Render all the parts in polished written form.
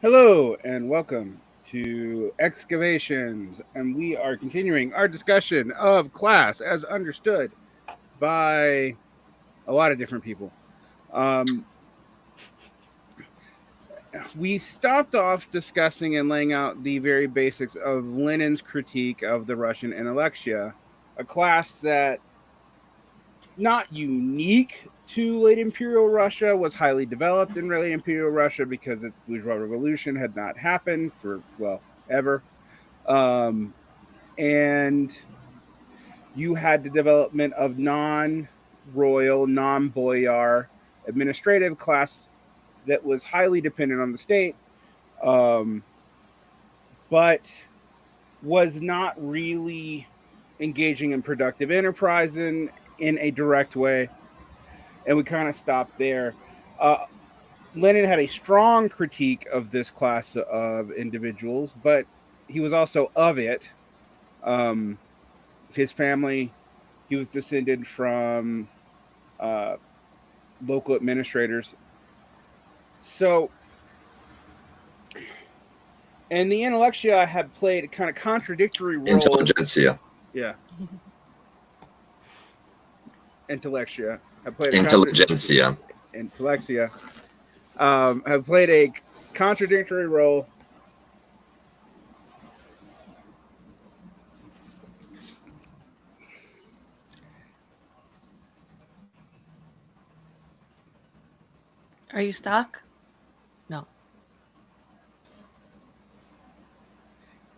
Hello and welcome to Excavations, and we are continuing our discussion of class as understood by a lot of different people. Um, we stopped off discussing and laying out the very basics of Lenin's critique of the Russian intellectia, a class that, not unique to late imperial Russia, was highly developed in late imperial Russia because its bourgeois revolution had not happened for, well, ever. Um, and you had the development of non-royal, non-boyar administrative class that was highly dependent on the state, um, but was not really engaging in productive enterprise in a direct way. And we kind of stopped there. Uh, Lenin had a strong critique of this class of individuals, but he was also of it. Um, his family, he was descended from uh, local administrators. So, and the intellectia had played a kind of contradictory role. Intelligentsia. Yeah, intellectia have played a Intelligentsia. intellectia have played a contradictory role. Are you stuck? No.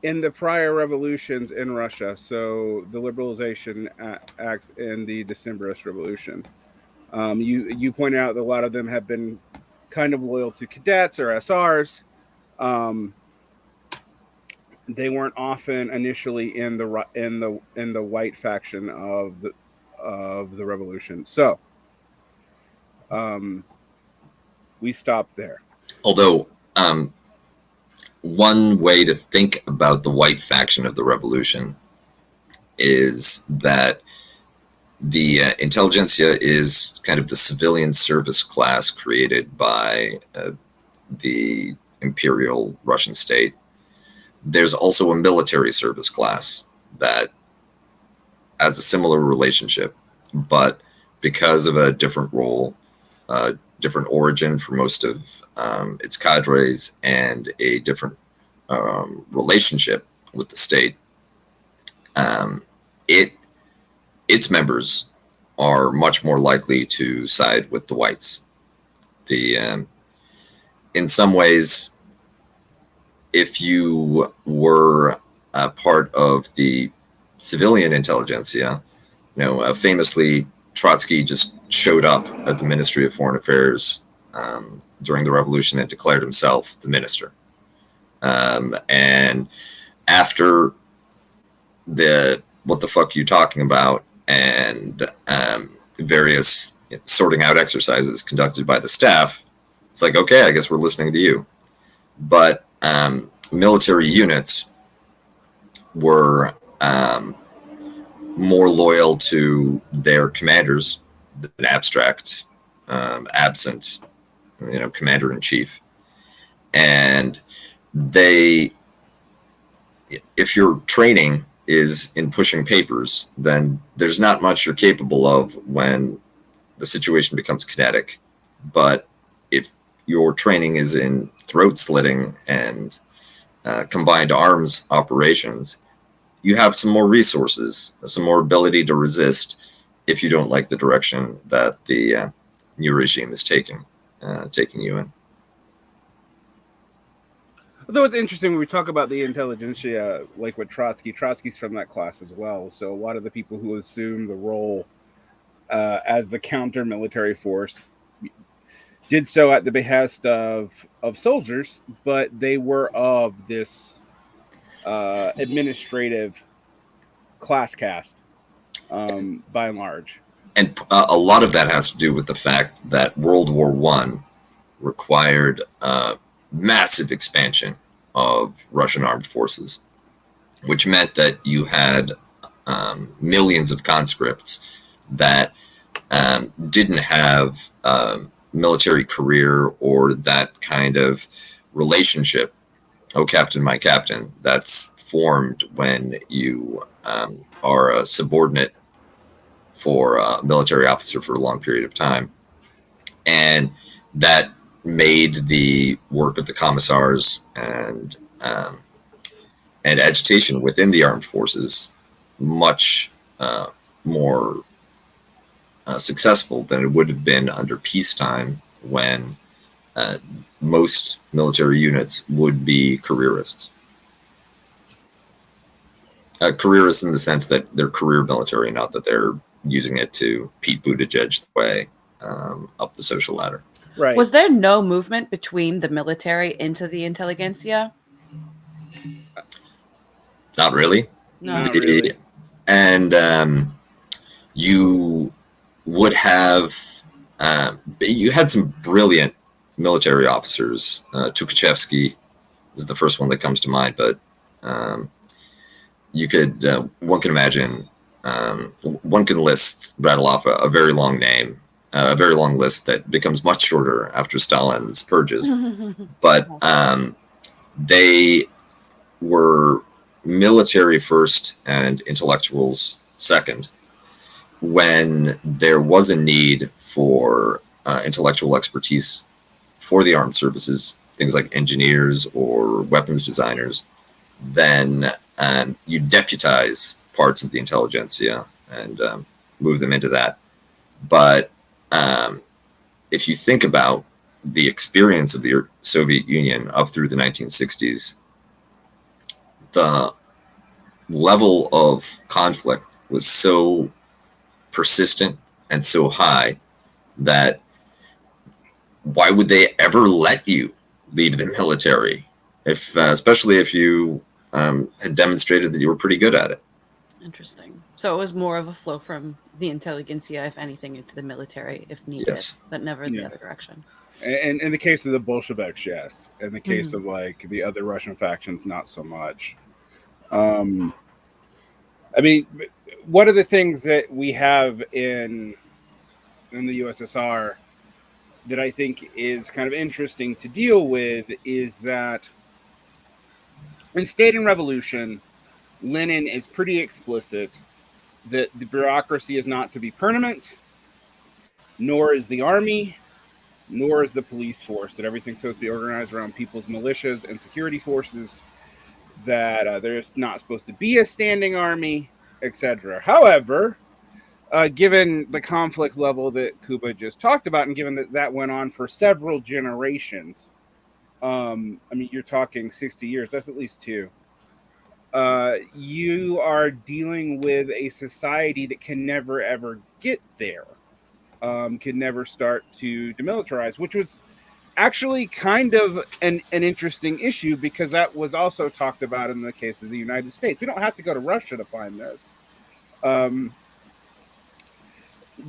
In the prior revolutions in Russia, so the Liberalization Acts and the Decembrist Revolution. You pointed out that a lot of them have been kind of loyal to cadets or SRs. Um, they weren't often initially in the white faction of the revolution. So um, we stopped there. Although, one way to think about the white faction of the revolution is that the intelligentsia is kind of the civilian service class created by the imperial Russian state. There's also a military service class that has a similar relationship, but because of a different role, different origin for most of its cadres, and a different relationship with the state, its members are much more likely to side with the whites. In some ways, if you were a part of the civilian intelligentsia, famously, Trotsky just showed up at the Ministry of Foreign Affairs during the revolution and declared himself the minister. And after the "what the fuck you talking about" and various sorting out exercises conducted by the staff, it's like, okay, I guess we're listening to you. But military units were more loyal to their commanders than abstract, absent, commander-in-chief. And if your training is in pushing papers, then there's not much you're capable of when the situation becomes kinetic. But if your training is in throat slitting and combined arms operations, you have some more resources, some more ability to resist if you don't like the direction that the new regime is taking you in. Although it's interesting when we talk about the intelligentsia, like with Trotsky's from that class as well. So a lot of the people who assume the role as the counter military force did so at the behest of soldiers, but they were of this administrative class caste by and large. And a lot of that has to do with the fact that World War I required massive expansion of Russian armed forces, which meant that you had millions of conscripts that didn't have military career or that kind of relationship, oh captain, my captain, that's formed when you are a subordinate for a military officer for a long period of time. And that made the work of the commissars and agitation within the armed forces much more successful than it would have been under peacetime, when most military units would be careerists. Careerists in the sense that they're career military, not that they're using it to Pete Buttigieg the way up the social ladder. Right. Was there no movement between the military into the intelligentsia? Not really. No. Not really. And you would have, you had some brilliant military officers. Tukhachevsky is the first one that comes to mind, but you could, one can imagine, one can rattle off a very long name, a very long list that becomes much shorter after Stalin's purges. But they were military first and intellectuals second. When there was a need for intellectual expertise for the armed services, things like engineers or weapons designers, then you deputize parts of the intelligentsia and move them into that. But if you think about the experience of the Soviet Union up through the 1960s, the level of conflict was so persistent and so high that why would they ever let you leave the military, if especially if you had demonstrated that you were pretty good at it? Interesting. So it was more of a flow from the intelligentsia, if anything, into the military if needed, Yes. but never the other direction. And in the case of the Bolsheviks, yes. In the case of like the other Russian factions, not so much. I mean, one of the things that we have in the USSR that I think is kind of interesting to deal with is that in State and Revolution, Lenin is pretty explicit that the bureaucracy is not to be permanent, nor is the army, nor is the police force, that everything's supposed to be organized around people's militias and security forces, that there's not supposed to be a standing army, etc. However, given the conflict level that Kuba just talked about, and given that that went on for several generations, I mean, you're talking 60 years, that's at least two. You are dealing with a society that can never, ever get there, can never start to demilitarize, which was actually kind of an interesting issue, because that was also talked about in the case of the United States. We don't have to go to Russia to find this.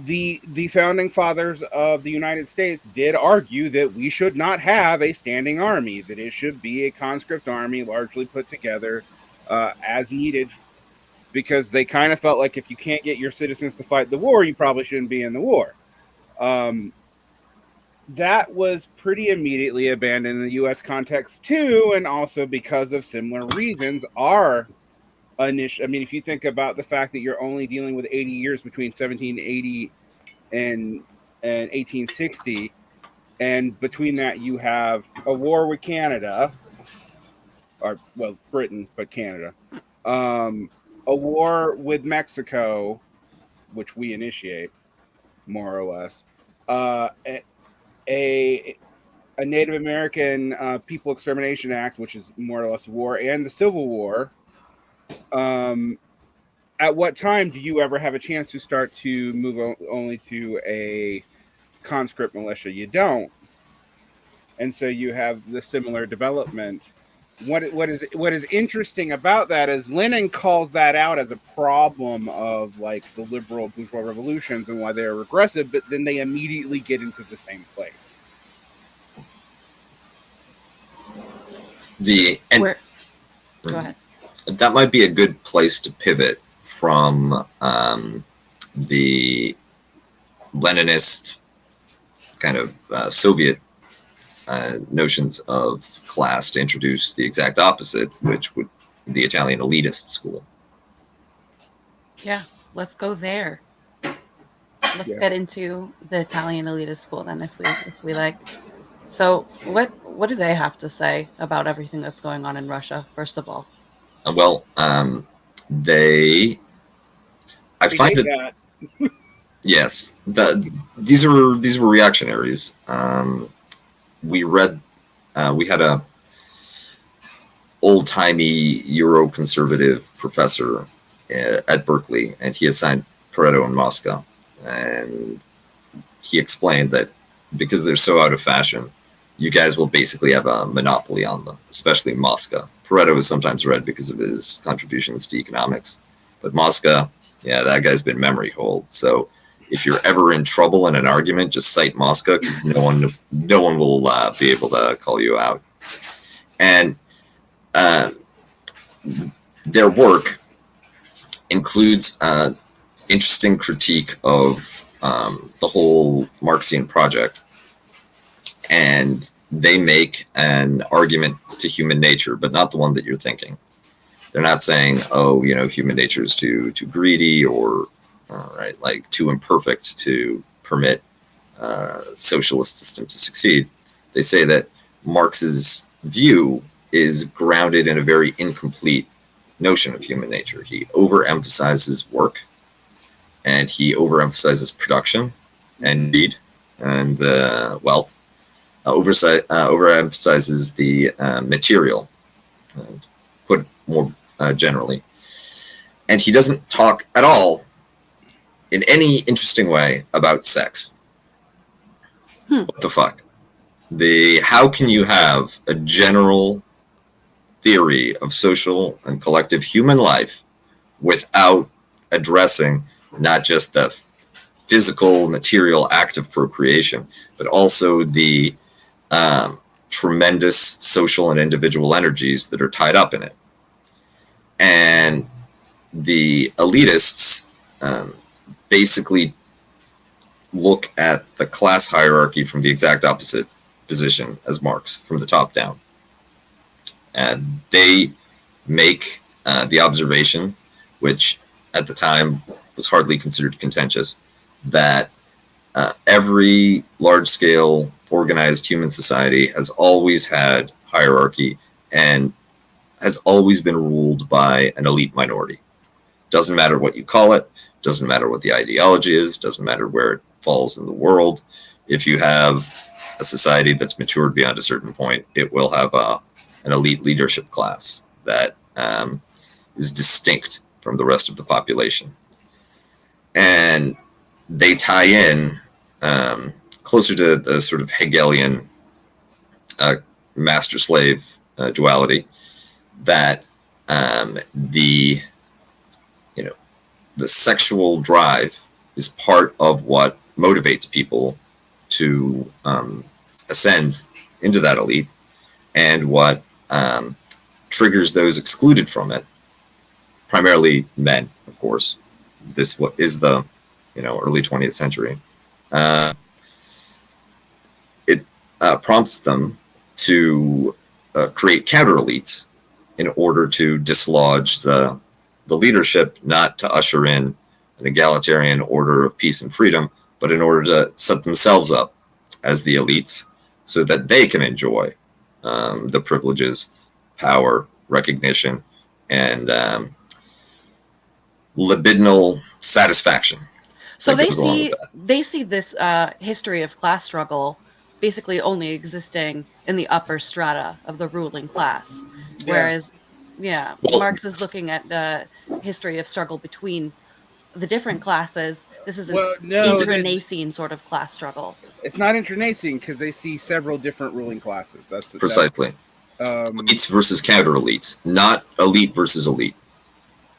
The founding fathers of the United States did argue that we should not have a standing army, that it should be a conscript army largely put together as needed, because they kind of felt like if you can't get your citizens to fight the war, you probably shouldn't be in the war. That was pretty immediately abandoned in the U.S. context too, and also because of similar reasons. I mean, if you think about the fact that you're only dealing with 80 years between 1780 and 1860, and between that you have a war with Canada, or well, Britain, but Canada, a war with Mexico, which we initiate, more or less, a Native American People Extermination Act, which is more or less a war, and the Civil War. At what time do you ever have a chance to start to move only to a conscript militia? You don't. And so you have the similar development. What is interesting about that is Lenin calls that out as a problem of like the liberal bourgeois revolutions and why they are regressive, but then they immediately get into the same place. Go ahead. That might be a good place to pivot from the Leninist kind of Soviet notions of class to introduce the exact opposite, which would be the Italian elitist school. Yeah, let's go there. Let's get into the Italian elitist school then, if we like. So, what do they have to say about everything that's going on in Russia? First of all, Well, I find that yes, these were reactionaries. We had a old-timey Euro-conservative professor at Berkeley, and he assigned Pareto and Mosca, and he explained that because they're so out of fashion, you guys will basically have a monopoly on them, especially Mosca. Pareto is sometimes read because of his contributions to economics, but Mosca, yeah, that guy's been memory hold. So if you're ever in trouble in an argument, just cite Mosca, because no one will be able to call you out. And their work includes interesting critique of the whole Marxian project, and they make an argument to human nature, but not the one that you're thinking. They're not saying, oh, human nature is too greedy or like too imperfect to permit a socialist system to succeed. They say that Marx's view is grounded in a very incomplete notion of human nature. He overemphasizes work, and he overemphasizes production and need and wealth. Overemphasizes the material, put more generally. And he doesn't talk at all in any interesting way about sex. What the fuck? How can you have a general theory of social and collective human life without addressing not just the physical, material act of procreation, but also the tremendous social and individual energies that are tied up in it? And the elitists basically look at the class hierarchy from the exact opposite position as Marx, from the top down. And they make the observation, which at the time was hardly considered contentious, that every large-scale organized human society has always had hierarchy and has always been ruled by an elite minority. Doesn't matter what you call it, doesn't matter what the ideology is, doesn't matter where it falls in the world. If you have a society that's matured beyond a certain point, it will have an elite leadership class that is distinct from the rest of the population. And they tie in closer to the sort of Hegelian master-slave duality, that the sexual drive is part of what motivates people to ascend into that elite, and what triggers those excluded from it, primarily men, of course. This is the early 20th century. It prompts them to create counter elites in order to dislodge the leadership, not to usher in an egalitarian order of peace and freedom, but in order to set themselves up as the elites so that they can enjoy the privileges, power, recognition, and libidinal satisfaction. So they see this history of class struggle basically only existing in the upper strata of the ruling class, whereas Marx is looking at the history of struggle between the different classes. This is an intranacine sort of class struggle. It's not intranacine because they see several different ruling classes. That's precisely elites versus counter elites, not elite versus elite.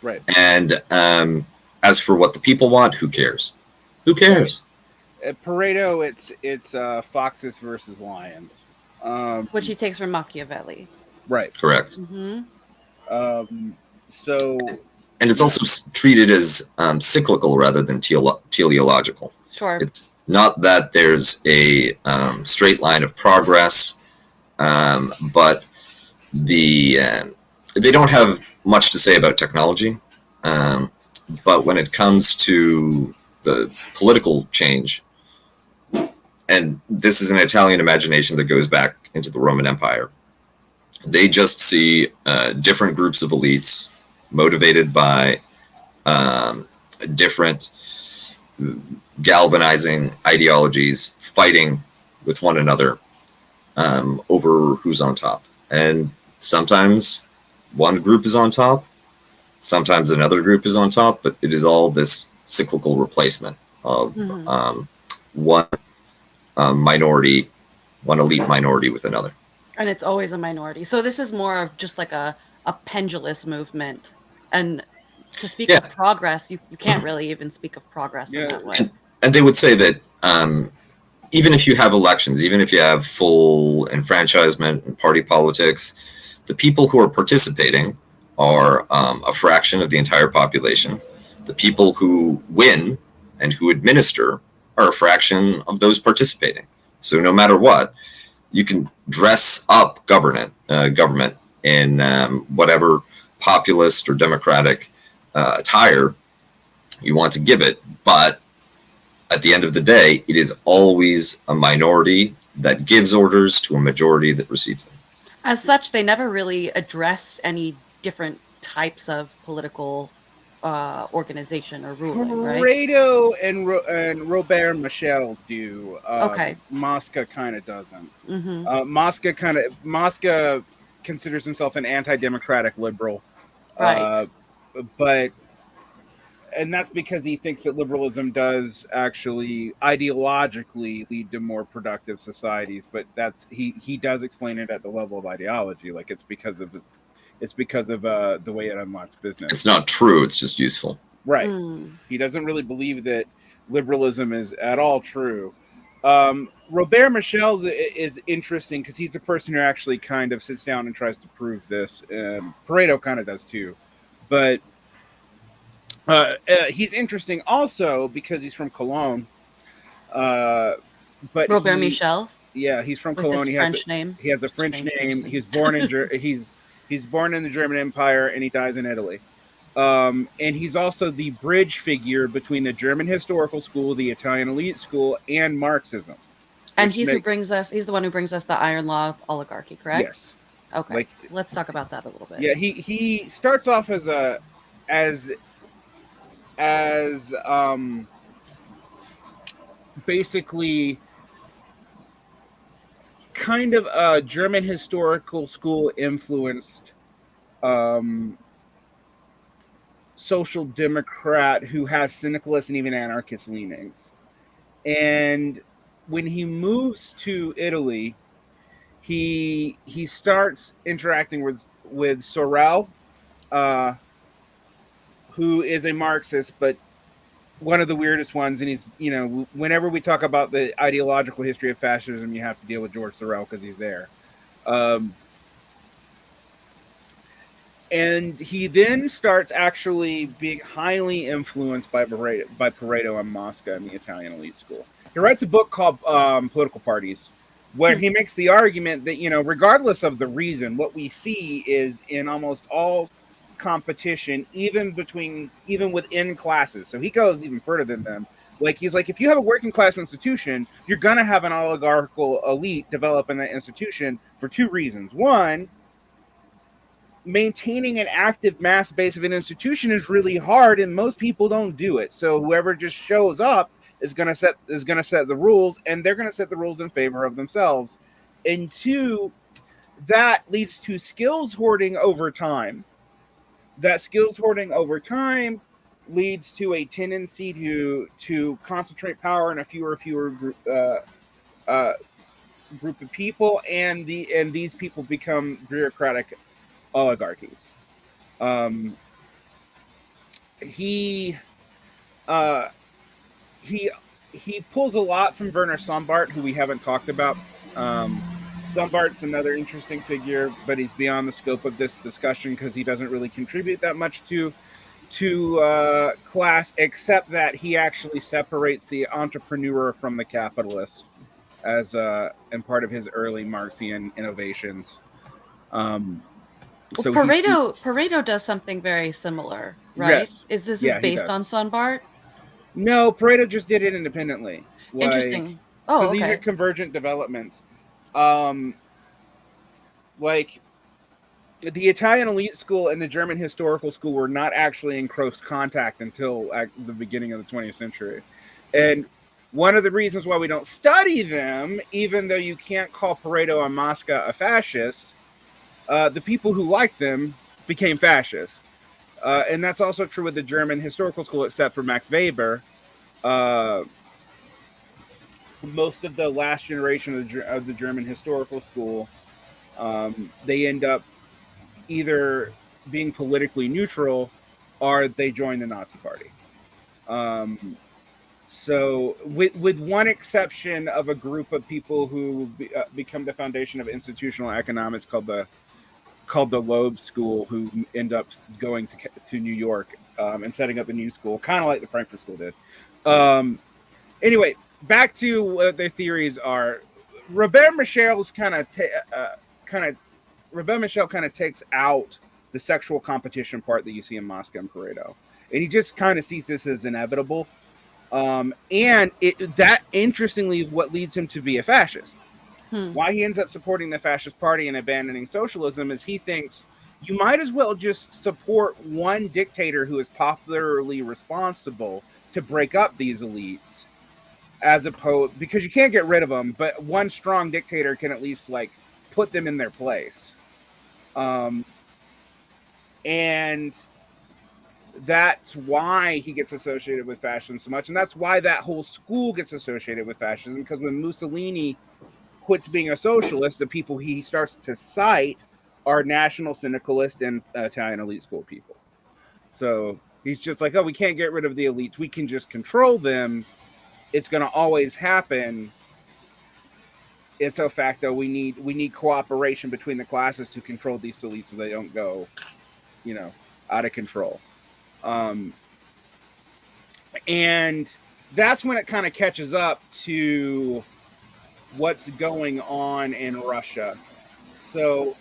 Right. And as for what the people want, who cares? Who cares? At Pareto, it's foxes versus lions, which he takes from Machiavelli. Right. Correct. Mm-hmm. And it's also treated as cyclical rather than teleological. Sure. It's not that there's a straight line of progress but they don't have much to say about technology. But when it comes to the political change, and this is an Italian imagination that goes back into the Roman Empire, they just see different groups of elites motivated by different galvanizing ideologies fighting with one another over who's on top. And sometimes one group is on top, sometimes another group is on top, but it is all this cyclical replacement of one minority, one elite minority with another. And it's always a minority. So this is more of just like a pendulous movement. And to speak of progress, you can't really even speak of progress in that way. And they would say that even if you have elections, even if you have full enfranchisement and party politics, the people who are participating are a fraction of the entire population. The people who win and who administer are a fraction of those participating. So no matter what, you can dress up government in whatever populist or democratic attire you want to give it, but at the end of the day, it is always a minority that gives orders to a majority that receives them. As such, they never really addressed any different types of political organization or ruling, right? Pareto and Robert Michel do. Okay. Mosca kind of doesn't. Mosca considers himself an anti-democratic liberal. Right. And that's because he thinks that liberalism does actually ideologically lead to more productive societies, but that's he does explain it at the level of ideology, like it's because of the way it unlocks business. It's not true, it's just useful. Right. He doesn't really believe that liberalism is at all true. Robert Michel is interesting because he's the person who actually kind of sits down and tries to prove this. Pareto kind of does too, but he's interesting also because he's from Cologne. But Robert Michel? Yeah, he's from Cologne. He has a French name. He's born in he's born in the German Empire and he dies in Italy. And he's also the bridge figure between the German historical school, the Italian elite school, and Marxism. And he's the one who brings us the iron law of oligarchy, correct? Yes. Okay. Let's talk about that a little bit. Yeah, he starts off as basically kind of a German historical school influenced social democrat who has syndicalist and even anarchist leanings. And when he moves to Italy, he starts interacting with Sorel, who is a Marxist, but one of the weirdest ones. And he's, whenever we talk about the ideological history of fascism, you have to deal with George Sorel because he's there. And he then starts actually being highly influenced by Pareto and Mosca in the Italian elite school. He writes a book called Political Parties, where he makes the argument that, regardless of the reason, what we see is in almost all competition, even within classes. So he goes even further than them. He's like, if you have a working class institution, you're going to have an oligarchical elite develop in that institution for two reasons. One, maintaining an active mass base of an institution is really hard, and most people don't do it. So whoever just shows up is going to set the rules, and they're going to set the rules in favor of themselves. And two, that leads to skills hoarding over time. That skills hoarding over time leads to a tendency to concentrate power in a fewer group of people, and these people become bureaucratic oligarchies. He pulls a lot from Werner Sombart, who we haven't talked about. Sombart's another interesting figure, but he's beyond the scope of this discussion because he doesn't really contribute that much to class, except that he actually separates the entrepreneur from the capitalist. as and part of his early Marxian innovations. So Pareto does something very similar, right? Yes. Is this based on Sonbart? No, Pareto just did it independently. Interesting. So these are convergent developments. Like the Italian elite school and the German historical school were not actually in close contact until the beginning of the 20th century. And one of the reasons why we don't study them, even though you can't call Pareto and Mosca a fascist, the people who liked them became fascist. And that's also true with the German historical school, except for Max Weber. Most of the last generation of the German historical school, they end up either being politically neutral or they join the Nazi Party. So with one exception of a group of people who become the foundation of institutional economics called the Loeb School, who end up going to New York and setting up a new school, kind of like the Frankfurt School did. Anyway, back to what their theories are. Robert Michel kind of takes out the sexual competition part that you see in Mosca and Pareto, and he just kind of sees this as inevitable. And that interestingly is what leads him to be a fascist. Why he ends up supporting the fascist party and abandoning socialism is he thinks you might as well just support one dictator who is popularly responsible to break up these elites, as opposed, because you can't get rid of them, but one strong dictator can at least like put them in their place. And that's why he gets associated with fascism so much, and that's why that whole school gets associated with fascism, because when Mussolini quits being a socialist, the people he starts to cite are national syndicalist and Italian elite school people. So he's just like, oh, we can't get rid of the elites, we can just control them. It's going to always happen. Ipso facto, we need cooperation between the classes to control these elites so they don't go, out of control. And that's when it kind of catches up to what's going on in Russia. So,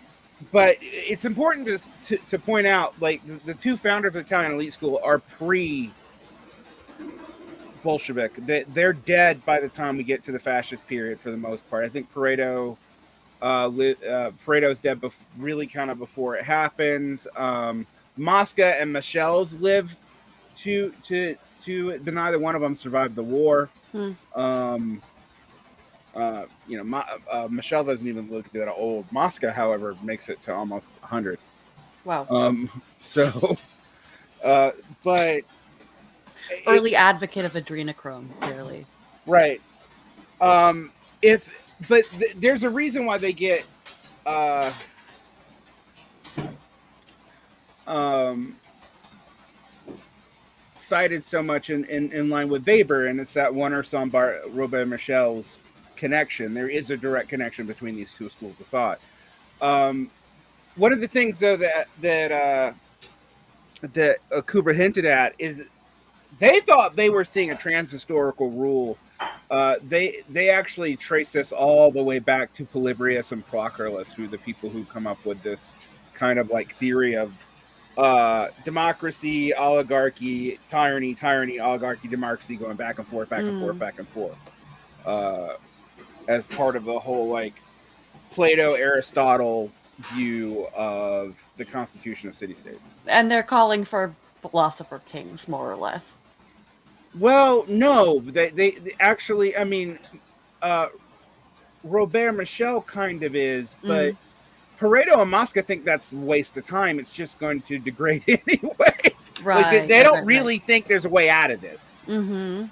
but it's important to point out, like, the two founders of the Italian elite school are pre-Bolshevik. They're dead by the time we get to the fascist period for the most part. I think Pareto's dead really kind of before it happens. Mosca and Michel's live to but neither one of them survived the war. Michel doesn't even look that old. Mosca, however, makes it to almost 100. Wow. But early advocate of adrenochrome, clearly. Right. There's a reason why they get cited so much in line with Weber, and it's that Warner Sombart Robert Michel's connection. There is a direct connection between these two schools of thought. One of the things, though, that Kuba hinted at is they thought they were seeing a transhistorical rule. They actually trace this all the way back to Polybius and Proclus, who are the people who come up with this kind of like theory of democracy, oligarchy, tyranny, oligarchy, democracy, going back and forth, back and forth, as part of the whole like Plato, Aristotle view of the constitution of city-states. And they're calling for philosopher kings, more or less. Well, no, they actually, I mean, Robert Michel kind of is, but Pareto and Mosca think that's a waste of time. It's just going to degrade anyway. Right. Like they don't really think there's a way out of this. Mm-hmm.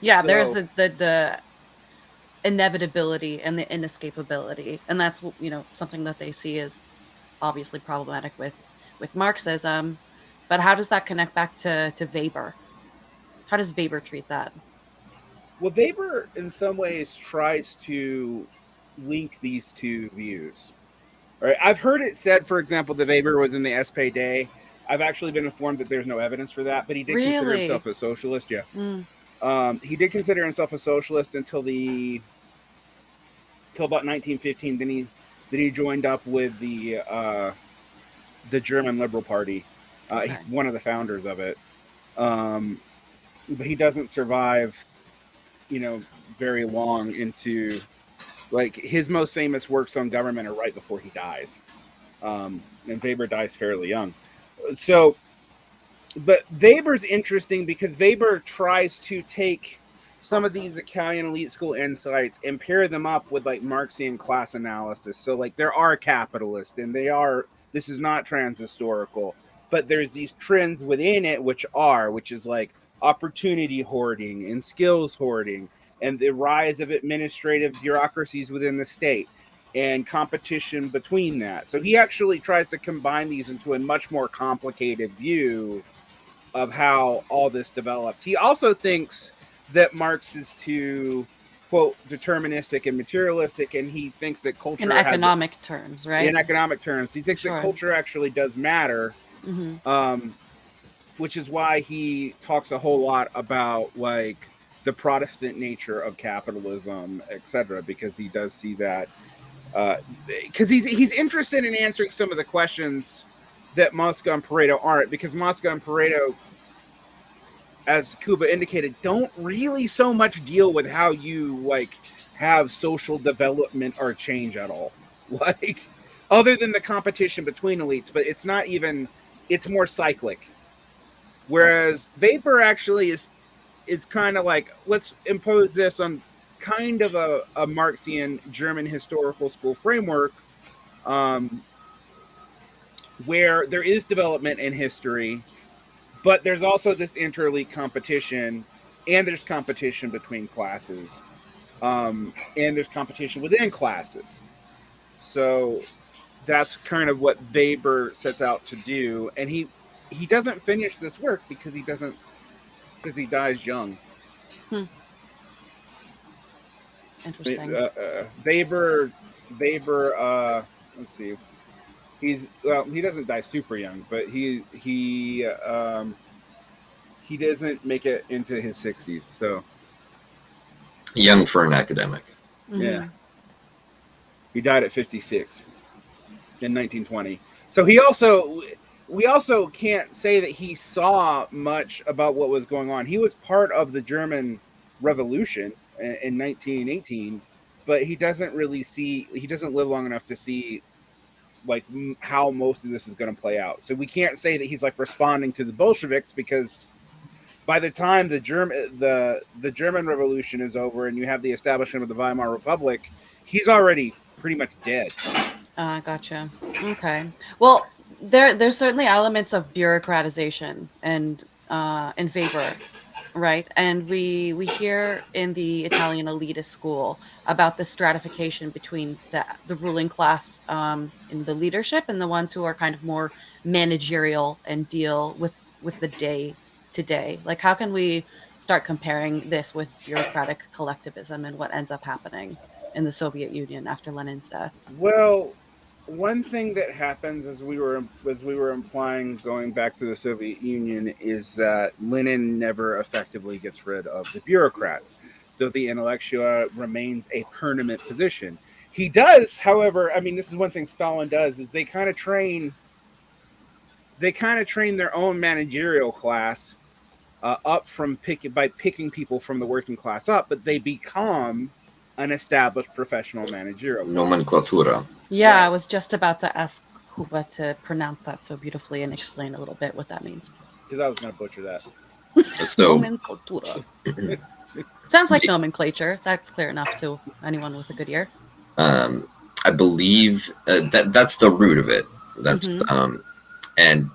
Yeah, so, there's the inevitability and the inescapability, and that's something that they see as obviously problematic with Marxism. But how does that connect back to Weber? How does Weber treat that? Well, Weber in some ways tries to link these two views. All right, I've heard it said, for example, that Weber was in the SPD. I've actually been informed that there's no evidence for that, but he did consider himself a socialist. Yeah. He did consider himself a socialist until the till about 1915. Then he joined up with the German Liberal Party. Okay. He's one of the founders of it. But he doesn't survive, very long into, like, his most famous works on government are right before he dies. And Weber dies fairly young. So, but Weber's interesting because Weber tries to take some of these Italian elite school insights and pair them up with like Marxian class analysis. So like there are capitalists and this is not transhistorical, but there's these trends within it which is like opportunity hoarding and skills hoarding and the rise of administrative bureaucracies within the state and competition between that. So he actually tries to combine these into a much more complicated view of how all this develops. He also thinks that Marx is too, quote, deterministic and materialistic, and he thinks that culture in economic terms, right? In economic terms. He thinks that culture actually does matter, which is why he talks a whole lot about, like, the Protestant nature of capitalism, etc., because he does see that. Because he's interested in answering some of the questions that Mosca and Pareto aren't, because Mosca and Pareto, as Kuba indicated, don't really so much deal with how you like have social development or change at all, like other than the competition between elites. But it's not even; it's more cyclic. Whereas Weber actually is kind of like, let's impose this on kind of a Marxian German historical school framework, where there is development in history. But there's also this inter-elite competition, and there's competition between classes, and there's competition within classes. So that's kind of what Weber sets out to do, and he doesn't finish this work because he dies young. Interesting. Weber. Let's see. He doesn't die super young, but he doesn't make it into his 60s. So young for an academic. Yeah, he died at 56 in 1920. So we also can't say that he saw much about what was going on. He was part of the German Revolution in 1918, but he doesn't live long enough to see like how most of this is going to play out. So we can't say that he's like responding to the Bolsheviks, because by the time the German Revolution is over and you have the establishment of the Weimar Republic, he's already pretty much dead. Gotcha. Okay. Well, there's certainly elements of bureaucratization and in Weber, right? And we hear in the Italian elitist school about the stratification between the ruling class in the leadership and the ones who are kind of more managerial and deal with the day to day. Like, how can we start comparing this with bureaucratic collectivism and what ends up happening in the Soviet Union after Lenin's death? Well, one thing that happens, as we were implying, going back to the Soviet Union, is that Lenin never effectively gets rid of the bureaucrats. So the intellectua remains a permanent position. He does, however, I mean, this is one thing Stalin does, is they kind of train their own managerial class up from picking people from the working class up, but they become an established professional managerial class. Nomenclatura. Yeah, Right. I was just about to ask Kuba to pronounce that so beautifully and explain a little bit what that means. Because I was going to butcher that. So Nomenclatura. Sounds like nomenclature. That's clear enough to anyone with a good ear. I believe that's the root of it. That's and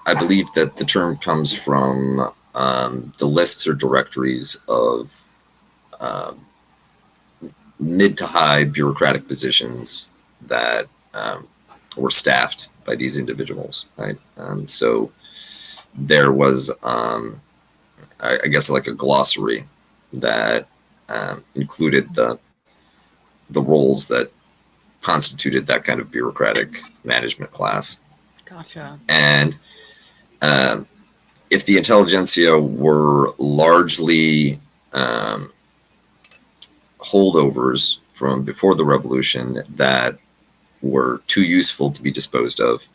I believe that the term comes from the lists or directories of mid to high bureaucratic positions that were staffed by these individuals, right? So there was, I guess, like a glossary that included the roles that constituted that kind of bureaucratic management class. Gotcha. And if the intelligentsia were largely holdovers from before the revolution that were too useful to be disposed of.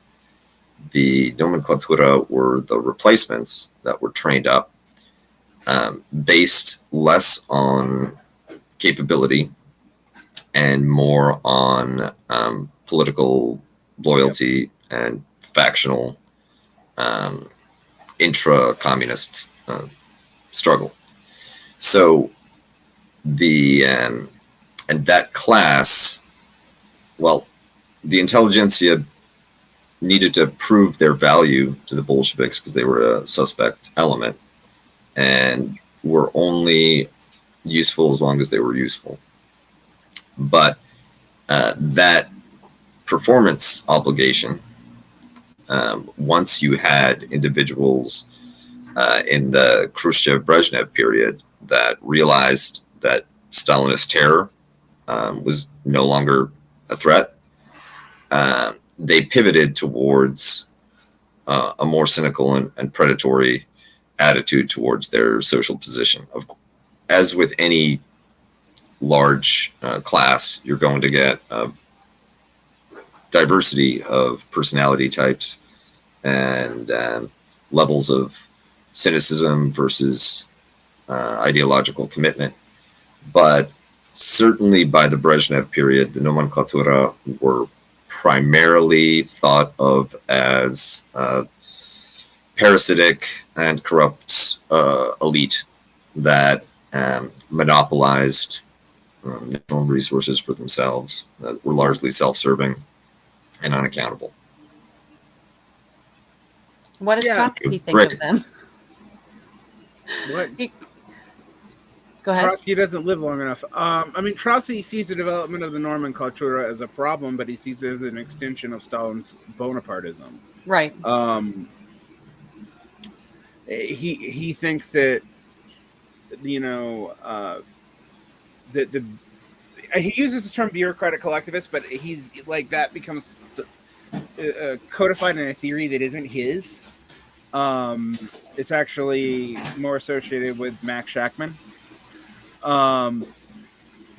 The nomenclatura were the replacements that were trained up, based less on capability and more on political loyalty and factional intra-communist struggle. So the and that class, well, the intelligentsia needed to prove their value to the Bolsheviks because they were a suspect element and were only useful as long as they were useful. But that performance obligation, once you had individuals in the Khrushchev-Brezhnev period that realized that Stalinist terror was no longer a threat, they pivoted towards a more cynical and predatory attitude towards their social position. As with any large class, you're going to get a diversity of personality types and levels of cynicism versus ideological commitment. But certainly by the Brezhnev period, the nomenclatura were primarily thought of as parasitic and corrupt elite that monopolized national resources for themselves, that were largely self-serving and unaccountable. What does Trotsky think of them? What? Go ahead. Trotsky doesn't live long enough. I mean, Trotsky sees the development of the nomenclatura as a problem, but he sees it as an extension of Stalin's Bonapartism. Right. He thinks that, you know, that he uses the term bureaucratic collectivist, but he's like that becomes codified in a theory that isn't his. It's actually more associated with Max Shachtman.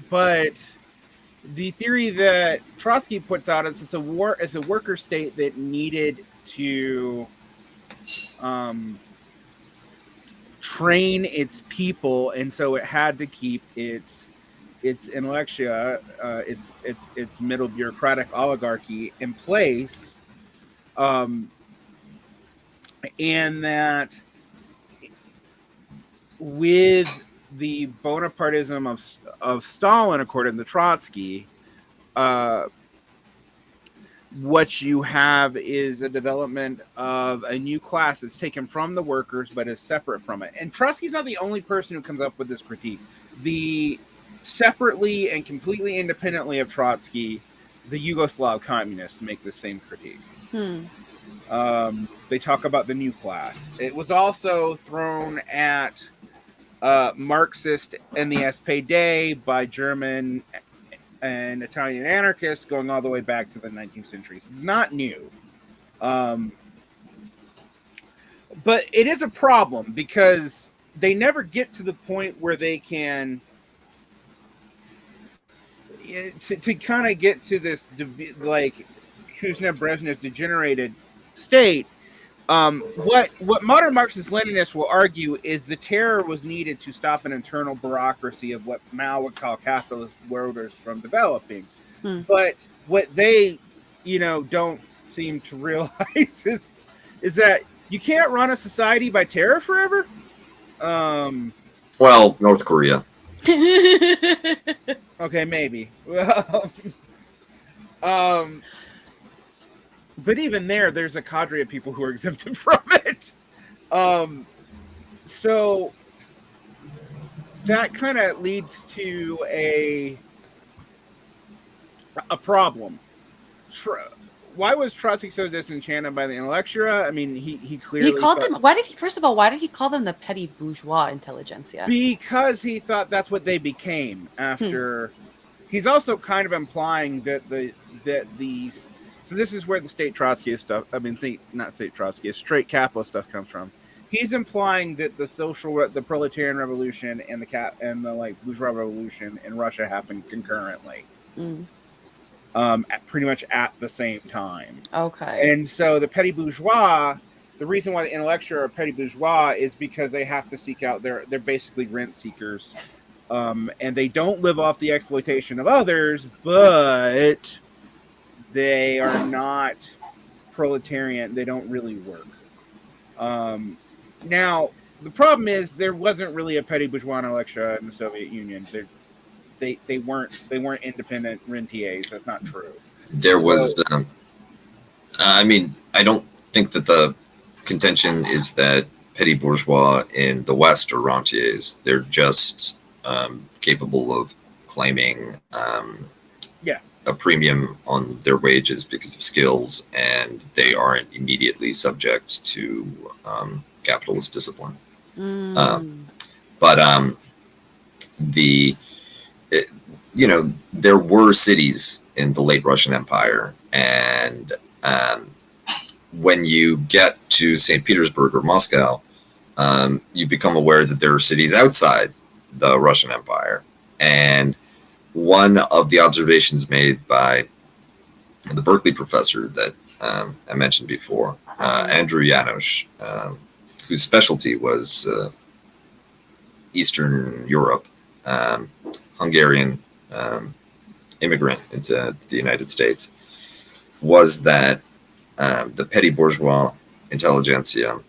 But the theory that Trotsky puts out is it's a worker state that needed to train its people, and so it had to keep its intellectia, its middle bureaucratic oligarchy in place, and that with the Bonapartism of Stalin, according to Trotsky, what you have is a development of a new class that's taken from the workers but is separate from it. And Trotsky's not the only person who comes up with this critique. The separately and completely independently of Trotsky, the Yugoslav communists make the same critique. They talk about the new class. It was also thrown at Marxist and the SPD by German and Italian anarchists going all the way back to the 19th century. It's not new. But it is a problem because they never get to the point where they can to kind of get to this like Khrushchev-Brezhnev degenerated state. What modern Marxist-Leninists will argue is the terror was needed to stop an internal bureaucracy of what Mao would call capitalist workers from developing. But what they, don't seem to realize is that you can't run a society by terror forever. Well, North Korea. Okay, maybe. Well, but even there's a cadre of people who are exempted from it. So that kind of leads to a problem. Why was Trotsky so disenchanted by the intellectua? I mean, he clearly called them. Why did he call them the petty bourgeois intelligentsia? Because he thought that's what they became after. He's also kind of implying that these. So this is where the state Trotskyist stuff, not state Trotskyist, straight capitalist stuff comes from. he's implying that the proletarian revolution and the like bourgeois revolution in Russia happened concurrently, pretty much at the same time. Okay. And so the petty bourgeois, the reason why the intellectual are petty bourgeois is because they have to seek out they're basically rent seekers, and they don't live off the exploitation of others, but they are not proletarian. They don't really work. Now the problem is there wasn't really a petty bourgeois intellectual in the Soviet Union. They weren't independent rentiers. That's not true. There was, I mean, I don't think that the contention is that petty bourgeois in the West are rentiers. They're just capable of claiming a premium on their wages because of skills, and they aren't immediately subject to capitalist discipline. But there were cities in the late Russian Empire, and when you get to St. Petersburg or Moscow, you become aware that there are cities outside the Russian Empire. And one of the observations made by the Berkeley professor that I mentioned before, Andrew Janos, whose specialty was Eastern Europe, Hungarian immigrant into the United States, was that the petty bourgeois intelligentsia,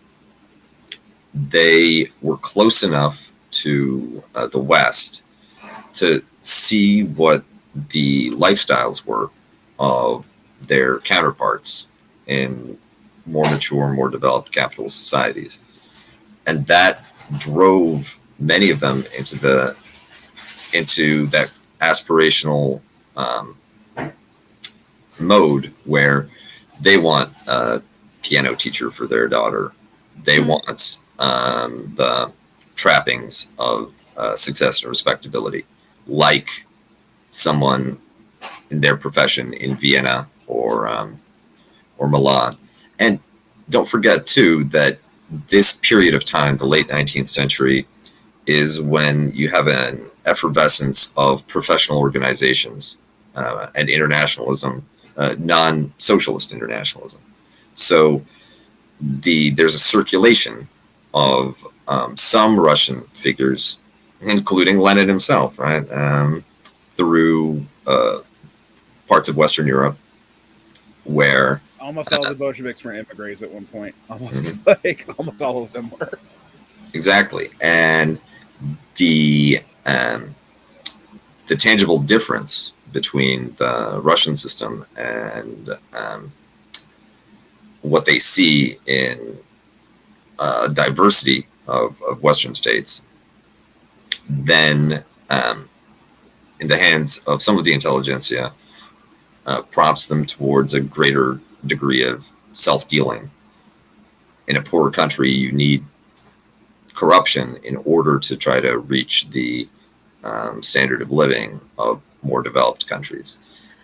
they were close enough to the West to see what the lifestyles were of their counterparts in more mature, more developed capitalist societies. And that drove many of them into that aspirational mode where they want a piano teacher for their daughter. They want the trappings of success and respectability, like someone in their profession in Vienna or Milan. And don't forget, too, that this period of time, the late 19th century, is when you have an effervescence of professional organizations and internationalism, non-socialist internationalism. So there's a circulation of some Russian figures, including Lenin himself, right, through parts of Western Europe, where almost all the Bolsheviks were immigrants at one point. Almost all of them were. Exactly, and the tangible difference between the Russian system and what they see in diversity of Western states, then in the hands of some of the intelligentsia, prompts them towards a greater degree of self-dealing. In a poorer country, you need corruption in order to try to reach the standard of living of more developed countries.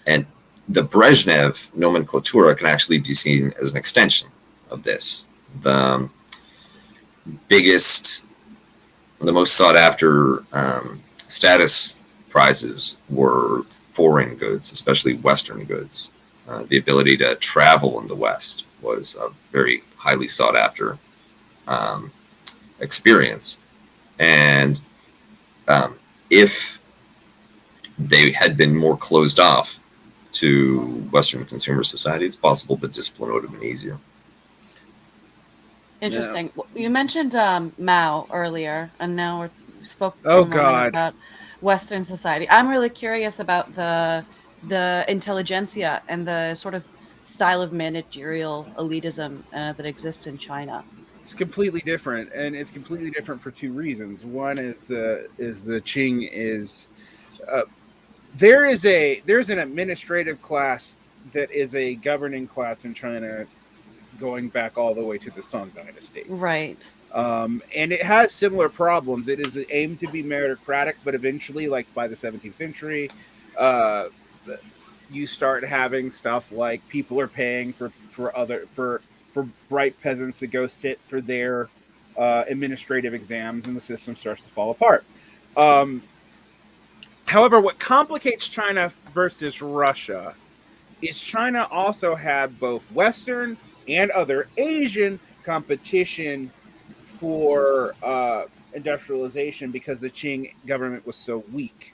And the Brezhnev nomenclatura can actually be seen as an extension of this. The biggest, the most sought after status prizes were foreign goods, especially Western goods. The ability to travel in the West was a very highly sought after experience. And if they had been more closed off to Western consumer society, it's possible that discipline would have been easier. Interesting. Yeah. You mentioned Mao earlier, and now we spoke about Western society. I'm really curious about the intelligentsia and the sort of style of managerial elitism that exists in China. It's completely different, and it's completely different for two reasons. One is the Qing is there's an administrative class that is a governing class in China going back all the way to the Song Dynasty. Right. And it has similar problems. It is aimed to be meritocratic, but eventually, like by the 17th century, you start having stuff like people are paying for bright peasants to go sit for their administrative exams, and the system starts to fall apart. However, what complicates China versus Russia is China also had both Western and other Asian competition for industrialization because the Qing government was so weak.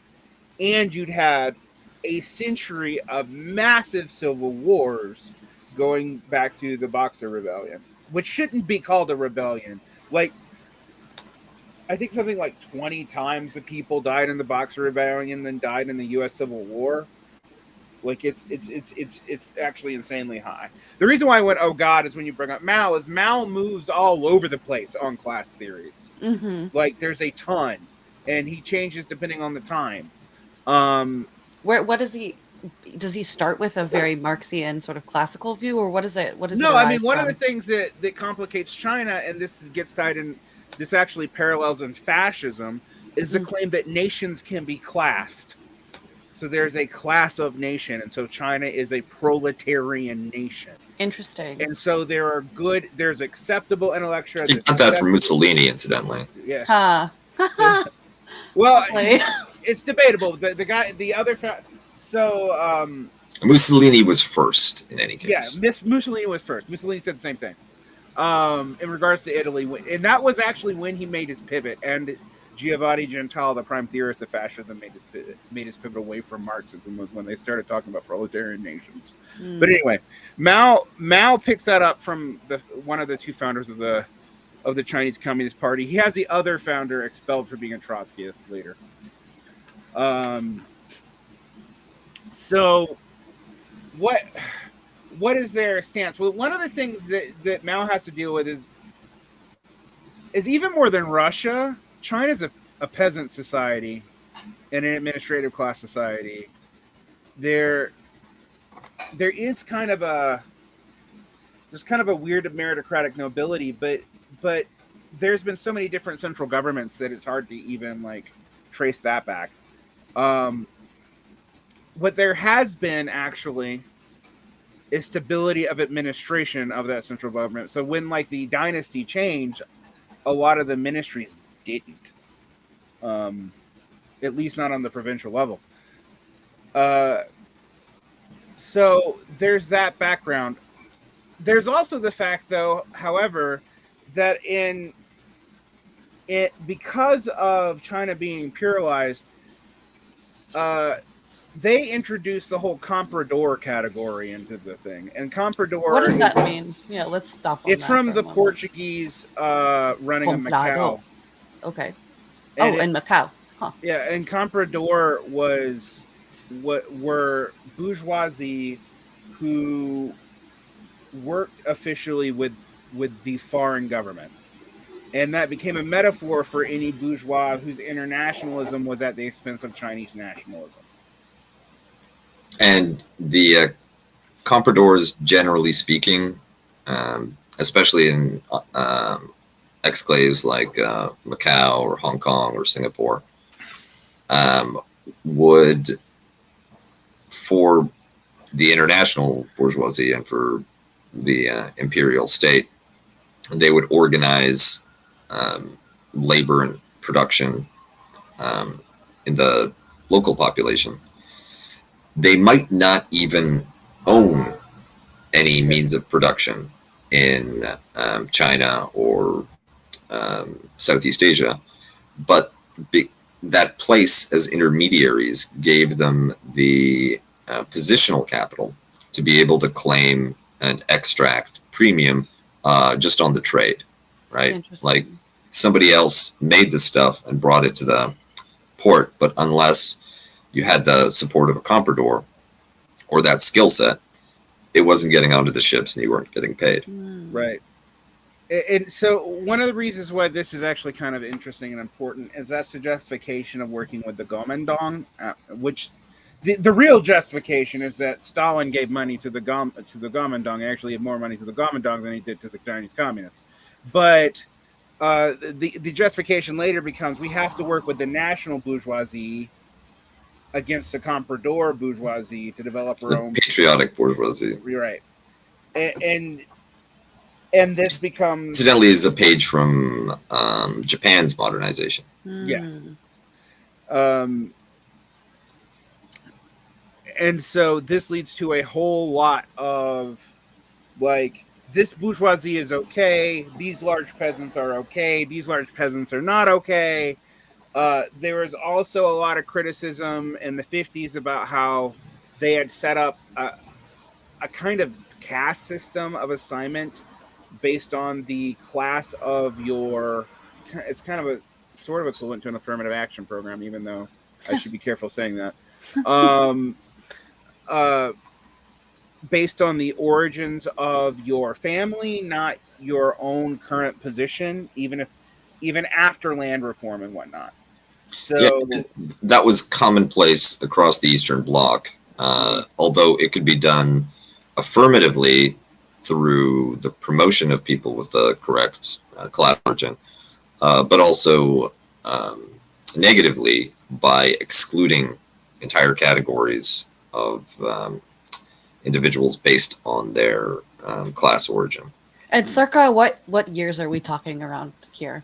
And you'd had a century of massive civil wars going back to the Boxer Rebellion, which shouldn't be called a rebellion. Like, I think something like 20 times the people died in the Boxer Rebellion than died in the U.S. Civil War. Like, it's actually insanely high. The reason why I went, oh God, is when you bring up Mao, is Mao moves all over the place on class theories. Mm-hmm. Like, there's a ton, and he changes depending on the time. What is he? Does he start with a very Marxian sort of classical view, or what is it? What is it? No, I mean, one of the things that complicates China, and this gets tied in, this actually parallels in fascism, is the claim that nations can be classed. So there's a class of nation, and so China is a proletarian nation. Interesting. And so there's acceptable intellectual. You got that from Mussolini, incidentally. Yeah. Huh. Well, it's debatable. The other. Mussolini was first in any case. Yeah, Mussolini was first. Mussolini said the same thing. In regards to Italy, and that was actually when he made his pivot, and Giovanni Gentile, the prime theorist of fascism, made his pivot away from Marxism, was when they started talking about proletarian nations. But anyway, Mao picks that up from one of the two founders of the Chinese Communist Party. He has the other founder expelled for being a Trotskyist later. So what is their stance? Well, one of the things that Mao has to deal with is even more than Russia, China's a peasant society and an administrative class society. There is kind of a weird meritocratic nobility, but there's been so many different central governments that it's hard to even like trace that back. What there has been actually is stability of administration of that central government. So when like the dynasty changed, a lot of the ministries didn't, at least not on the provincial level. So there's that background. There's also the fact, though, however, that because of China being imperialized, they introduced the whole comprador category into the thing. And comprador... What does that mean? Yeah, let's stop on it's from the Portuguese running of Macau. Okay. In Macau. Huh. Yeah, and comprador were bourgeoisie who worked officially with the foreign government. And that became a metaphor for any bourgeois whose internationalism was at the expense of Chinese nationalism. And the compradors, generally speaking, especially in exclaves like Macau or Hong Kong or Singapore, would, for the international bourgeoisie and for the imperial state, they would organize labor and production in the local population. They might not even own any means of production in China or Southeast Asia, but that place as intermediaries gave them the positional capital to be able to claim and extract premium just on the trade, right? Like somebody else made the stuff and brought it to the port, but unless you had the support of a comprador or that skill set, it wasn't getting onto the ships and you weren't getting paid. Right. And so one of the reasons why this is actually kind of interesting and important is that's the justification of working with the Kuomintang, which the real justification is that Stalin gave money to the Kuomintang. He actually had more money to the Kuomintang than he did to the Chinese communists. But the justification later becomes we have to work with the national bourgeoisie against the comprador bourgeoisie to develop our own patriotic bourgeoisie. You're right. And And this becomes... Incidentally, is a page from Japan's modernization. Yes. And so this leads to a whole lot of, like, this bourgeoisie is okay, these large peasants are okay, these large peasants are not okay. There was also a lot of criticism in the 50s about how they had set up a kind of caste system of assignment based on the class of your... It's kind of a sort of equivalent to an affirmative action program, even though I should be careful saying that. Based on the origins of your family, not your own current position, even after land reform and whatnot. So yeah, that was commonplace across the Eastern Bloc, although it could be done affirmatively through the promotion of people with the correct class origin, but also negatively by excluding entire categories of individuals based on their class origin. And circa what years are we talking around here?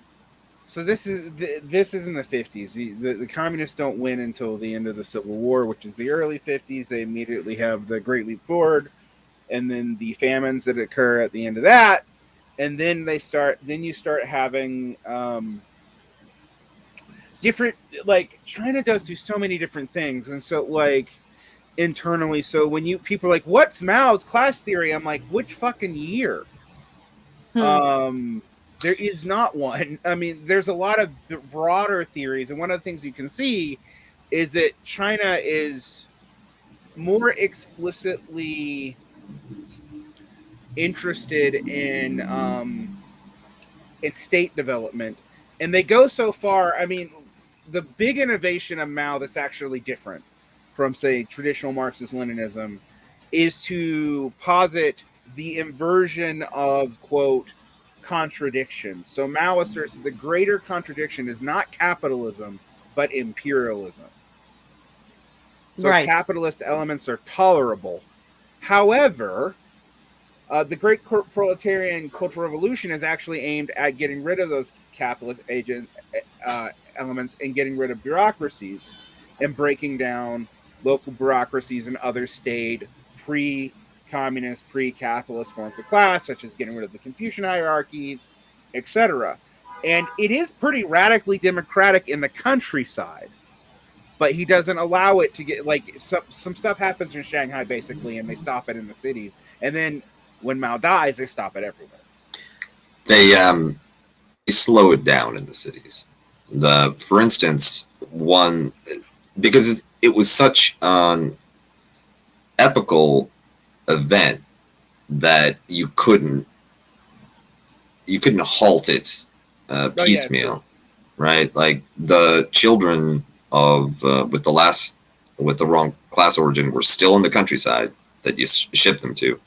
So this is in the 50s. The communists don't win until the end of the Civil War, which is the early 50s. They immediately have the Great Leap Forward, and then the famines that occur at the end of that, and then you start having different, like, China does do so many different things, and so, like, internally, so when people are like, what's Mao's class theory? I'm like, which fucking year? There is not one. I mean, there's a lot of broader theories, and one of the things you can see is that China is more explicitly interested in state development, and they go so far. I mean, the big innovation of Mao that's actually different from, say, traditional Marxist-Leninism is to posit the inversion of, quote, contradiction. So Mao asserts that the greater contradiction is not capitalism, but imperialism. So capitalist elements are tolerable. However, the great proletarian cultural revolution is actually aimed at getting rid of those capitalist elements and getting rid of bureaucracies and breaking down local bureaucracies and other staid pre-communist, pre-capitalist forms of class, such as getting rid of the Confucian hierarchies, etc. And it is pretty radically democratic in the countryside, but he doesn't allow it to get, like, some stuff happens in Shanghai, basically, and they stop it in the cities. And then when Mao dies, they stop it everywhere. They slow it down in the cities. For instance, because it was such an epical event that you couldn't halt it piecemeal, right? Like, the children of with the wrong class origin were still in the countryside that you shipped them to.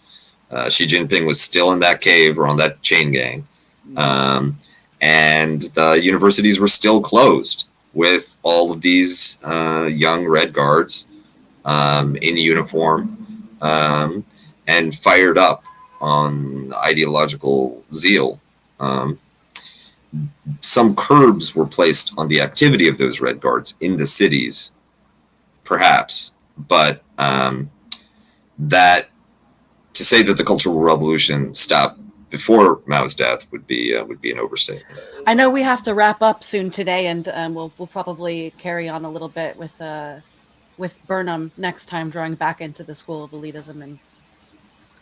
Xi Jinping was still in that cave or on that chain gang, and the universities were still closed with all of these young Red Guards in uniform and fired up on ideological zeal. Some curbs were placed on the activity of those Red Guards in the cities, perhaps, but that to say that the Cultural Revolution stopped before Mao's death would be an overstatement. I know we have to wrap up soon today, and we'll probably carry on a little bit with Burnham next time, drawing back into the school of elitism and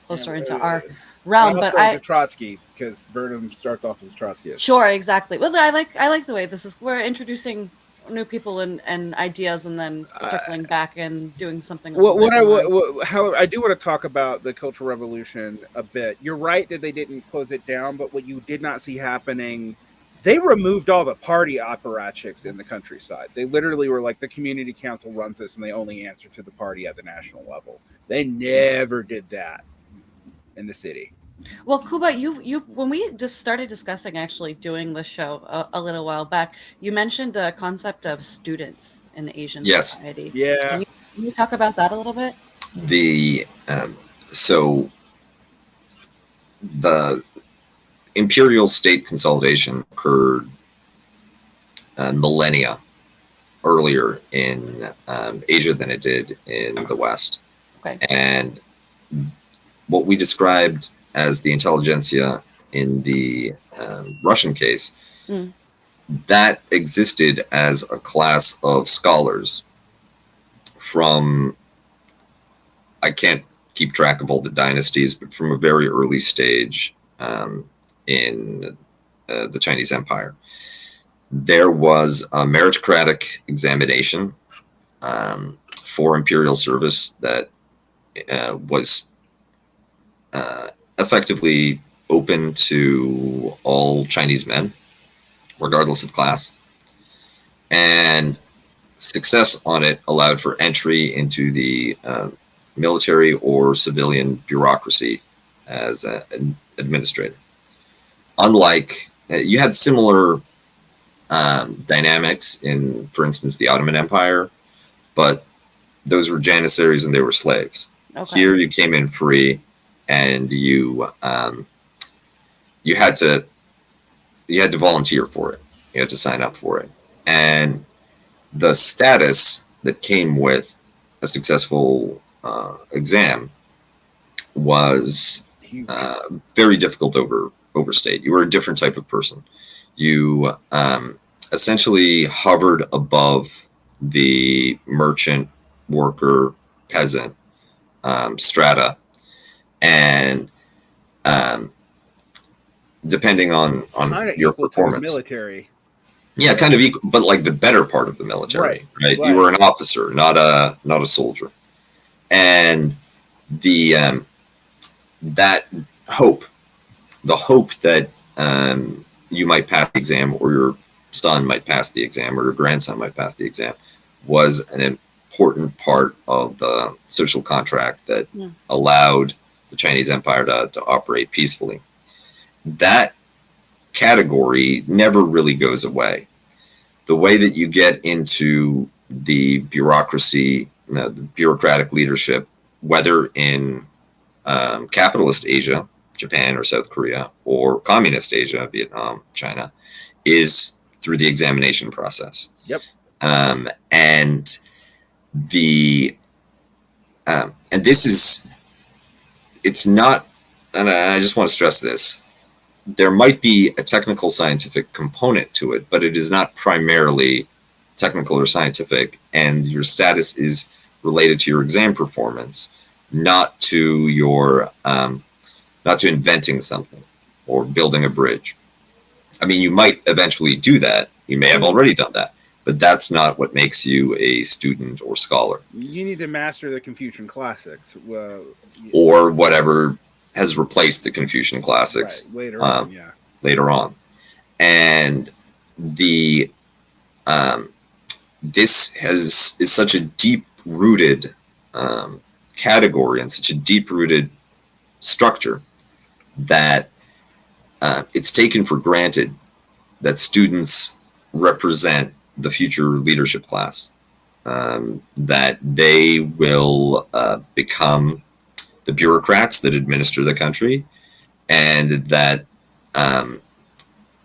closer into our realm. But I Trotsky, because Burnham starts off as a Trotskyist. Sure, exactly. Well, I like the way this is. We're introducing new people and ideas, and then circling back and doing something. However, I do want to talk about the Cultural Revolution a bit. You're right that they didn't close it down, but what you did not see happening, they removed all the party apparatchiks in the countryside. They literally were like, the community council runs this, and they only answer to the party at the national level. They never did that in the city. Well, Kuba, you when we just started discussing actually doing this show a little while back, you mentioned a concept of students in Asian society. Yeah. Can you talk about that a little bit? imperial state consolidation occurred millennia earlier in Asia than it did in the West. Okay. And what we described as the intelligentsia in the Russian case, that existed as a class of scholars from, I can't keep track of all the dynasties, but from a very early stage in the Chinese Empire. There was a meritocratic examination for imperial service that was effectively open to all Chinese men, regardless of class. And success on it allowed for entry into the military or civilian bureaucracy as an administrator. Unlike, you had similar dynamics in, for instance, the Ottoman Empire, but those were janissaries and they were slaves. Okay. Here you came in free, and you had to volunteer for it. You had to sign up for it, and the status that came with a successful exam was very difficult to overstate. You were a different type of person. You essentially hovered above the merchant, worker, peasant strata, and depending on your performance, military. Yeah, kind of equal, but like the better part of the military, right? You were an officer, not a soldier, and the that hope, the hope that you might pass the exam, or your son might pass the exam, or your grandson might pass the exam, was an important part of the social contract that allowed the Chinese Empire to operate peacefully. That category never really goes away. The way that you get into the bureaucracy, the bureaucratic leadership, whether in capitalist Asia, Japan or South Korea, or communist Asia, Vietnam, China, is through the examination process. Yep. And this is, it's not, and I just want to stress this, there might be a technical scientific component to it, but it is not primarily technical or scientific, and your status is related to your exam performance, not to your not to inventing something or building a bridge. I mean, you might eventually do that. You may have already done that, but that's not what makes you a student or scholar. You need to master the Confucian classics. Or whatever has replaced the Confucian classics later on. Later on. And the this is such a deep-rooted category and such a deep-rooted structure that it's taken for granted that students represent the future leadership class, that they will become the bureaucrats that administer the country, and that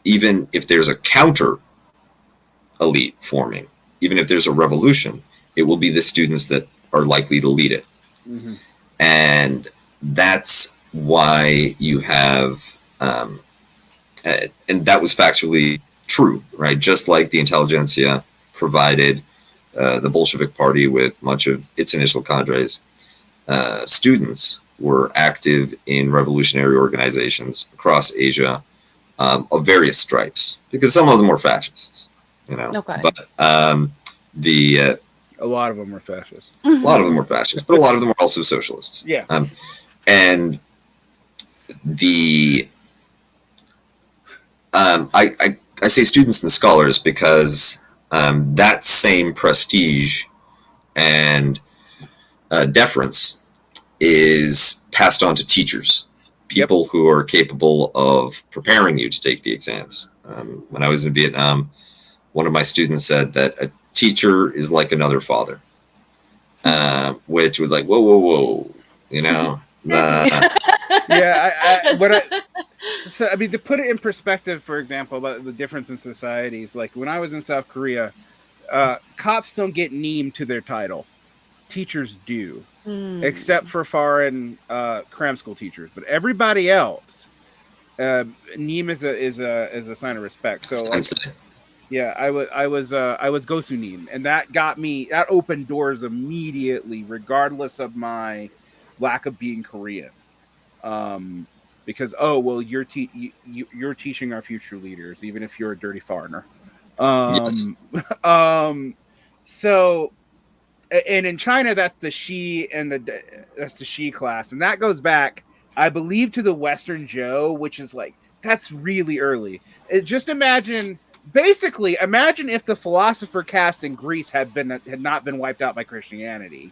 even if there's a counter elite forming, even if there's a revolution, it will be the students that are likely to lead it. Mm-hmm. And that's why you have, and that was factually true, right? Just like the intelligentsia provided the Bolshevik Party with much of its initial cadres, students were active in revolutionary organizations across Asia of various stripes, because some of them were fascists, you know. Okay. But a lot of them were fascists. A lot of them were fascists, but a lot of them were also socialists. Yeah. And the I say students and scholars because that same prestige and deference is passed on to teachers, people who are capable of preparing you to take the exams. When I was in Vietnam, one of my students said that a teacher is like another father, which was like, whoa, you know. So, I mean, to put it in perspective, for example, about the difference in societies, like when I was in South Korea, cops don't get neem to their title. Teachers do, except for foreign cram school teachers. But everybody else, neem is a sign of respect. So, like, yeah, I was Gosu neem, and that opened doors immediately, regardless of my lack of being Korean. Because you're teaching our future leaders, even if you're a dirty foreigner. Yes. So, and in China, that's the Shi that's the Shi class, and that goes back, I believe, to the Western Zhou, which is like that's really early. Just imagine if the philosopher caste in Greece had not been wiped out by Christianity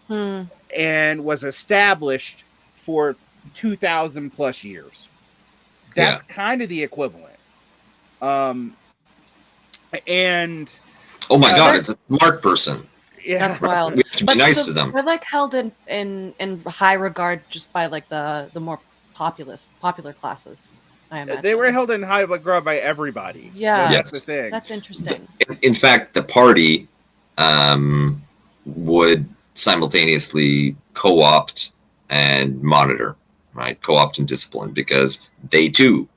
and was established for 2,000 plus years. That's kind of the equivalent. And oh my God, it's a smart person. Yeah, that's wild. We have to be nice to them. They're like held in high regard just by like the more popular classes. I imagine they were held in high regard by everybody. Yeah, that's the thing. That's interesting. In fact, the party would simultaneously co-opt and monitor, right? Co-opt and discipline, because they too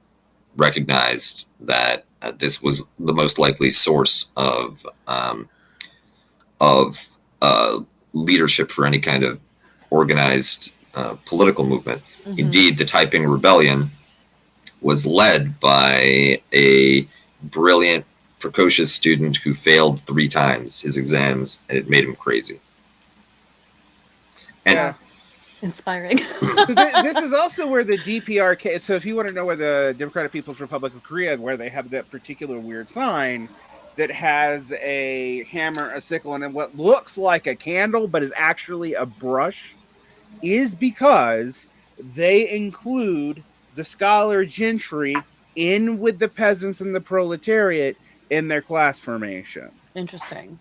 recognized that this was the most likely source of leadership for any kind of organized political movement. Mm-hmm. Indeed, the Taiping Rebellion was led by a brilliant, precocious student who failed 3 times his exams, and it made him crazy. And yeah. Inspiring. So this is also where the DPRK. So if you want to know where the Democratic People's Republic of Korea, where they have that particular weird sign that has a hammer, a sickle, and what looks like a candle but is actually a brush, is because they include the scholar gentry in with the peasants and the proletariat in their class formation. Interesting.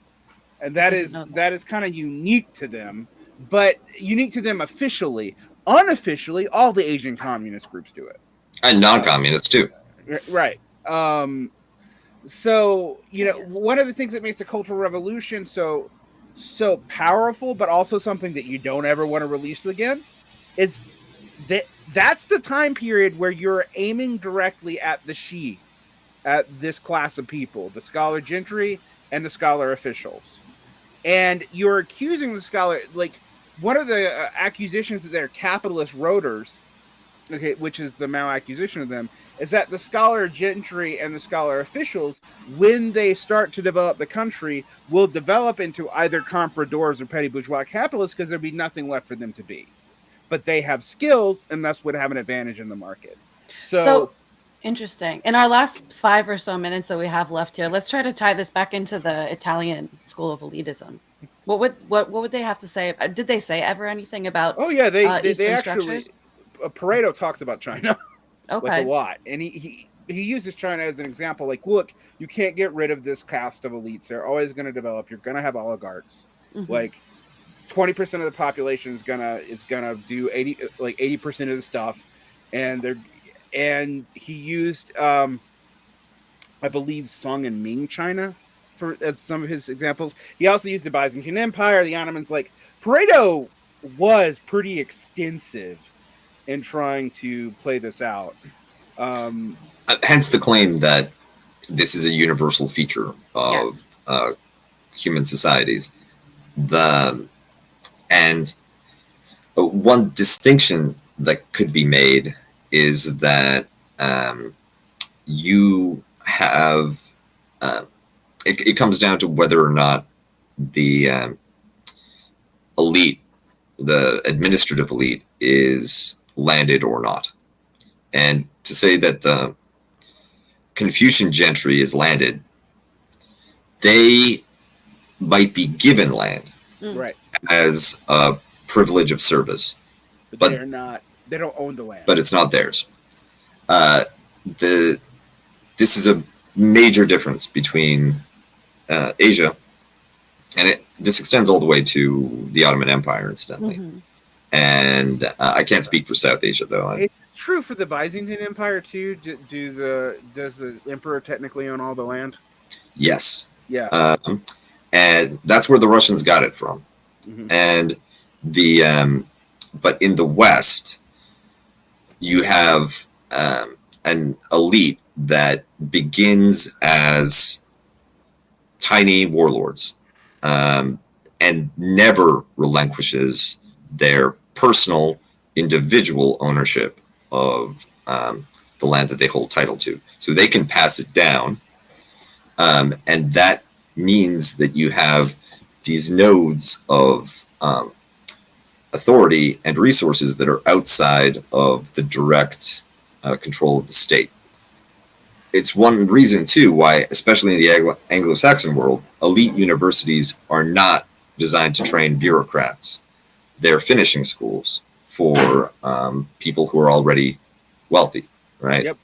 And that is kind of unique to them, but unique to them officially. Unofficially, all the Asian communist groups do it. And non-communists too. Right. So, one of the things that makes the Cultural Revolution so powerful, but also something that you don't ever want to release again, is that's the time period where you're aiming directly at the Shi, at this class of people, the scholar gentry and the scholar officials. And you're accusing the scholar, like, one of the accusations that they're capitalist roaders, okay, which is the Mao accusation of them, is that the scholar gentry and the scholar officials, when they start to develop the country, will develop into either compradors or petty bourgeois capitalists because there'll be nothing left for them to be. But they have skills and thus would have an advantage in the market. So interesting. In our last 5 or so minutes that we have left here, let's try to tie this back into the Italian school of elitism. What would they have to say? Did they say ever anything about? Oh yeah, they actually. Structures? Pareto talks about China. Okay. Like a lot, and he uses China as an example. Like, look, you can't get rid of this caste of elites. They're always going to develop. You're going to have oligarchs. Mm-hmm. Like 20% of the population is gonna do 80% of the stuff, and he used I believe Song and Ming China as some of his examples. He also used the Byzantine Empire, the Ottomans. Like, Pareto was pretty extensive in trying to play this out. Hence the claim that this is a universal feature of human societies. And one distinction that could be made is that you have it comes down to whether or not the elite, the administrative elite, is landed or not. And to say that the Confucian gentry is landed, they might be given land as a privilege of service, but they're not. They don't own the land, but it's not theirs. This is a major difference between Asia, and this extends all the way to the Ottoman Empire, incidentally. Mm-hmm. And I can't speak for South Asia, though. It's true for the Byzantine Empire too? Does the emperor technically own all the land? Yes. Yeah. And that's where the Russians got it from. Mm-hmm. And but in the West, you have an elite that begins as tiny warlords and never relinquishes their personal, individual ownership of the land that they hold title to. So they can pass it down. And that means that you have these nodes of authority and resources that are outside of the direct control of the state. It's one reason, too, why, especially in the Anglo-Saxon world, elite universities are not designed to train bureaucrats. They're finishing schools for people who are already wealthy, right? Yep.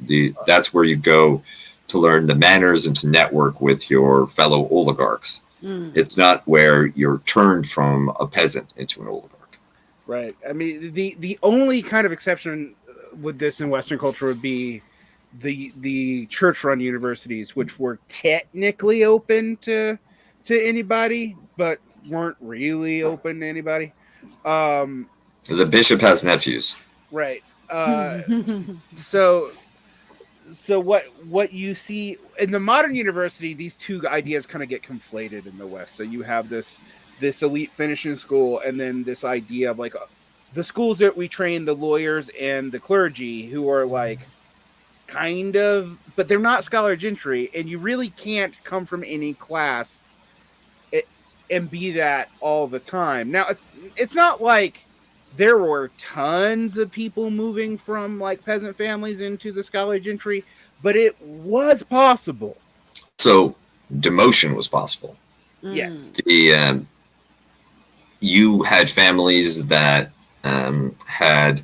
That's where you go to learn the manners and to network with your fellow oligarchs. It's not where you're turned from a peasant into an oligarch. Right. I mean, the only kind of exception with this in Western culture would be the church-run universities, which were technically open to anybody, but weren't really open to anybody. The bishop has nephews. Right. So what you see in the modern university, these two ideas kind of get conflated in the West. So you have this elite finishing school, and then this idea of like the schools that we train the lawyers and the clergy, who are like kind of, but they're not scholar gentry, and you really can't come from any class and be that all the time. Now it's not like there were tons of people moving from like peasant families into the scholar gentry, but it was possible. So demotion was possible. Yes. You had families that had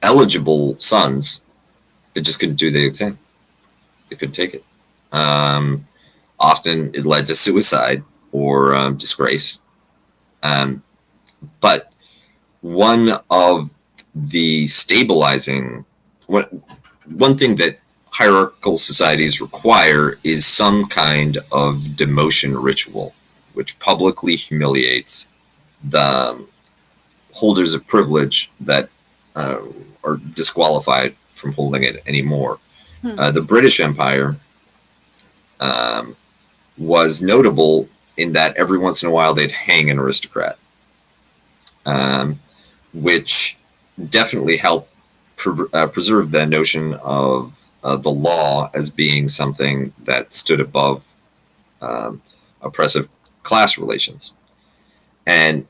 eligible sons that just couldn't do the exam. They couldn't take it. Often it led to suicide or disgrace. But one of the stabilizing, one thing that hierarchical societies require is some kind of demotion ritual, which publicly humiliates the holders of privilege that are disqualified from holding it anymore. The British Empire was notable in that every once in a while they'd hang an aristocrat, which definitely helped preserve the notion of the law as being something that stood above oppressive class relations. And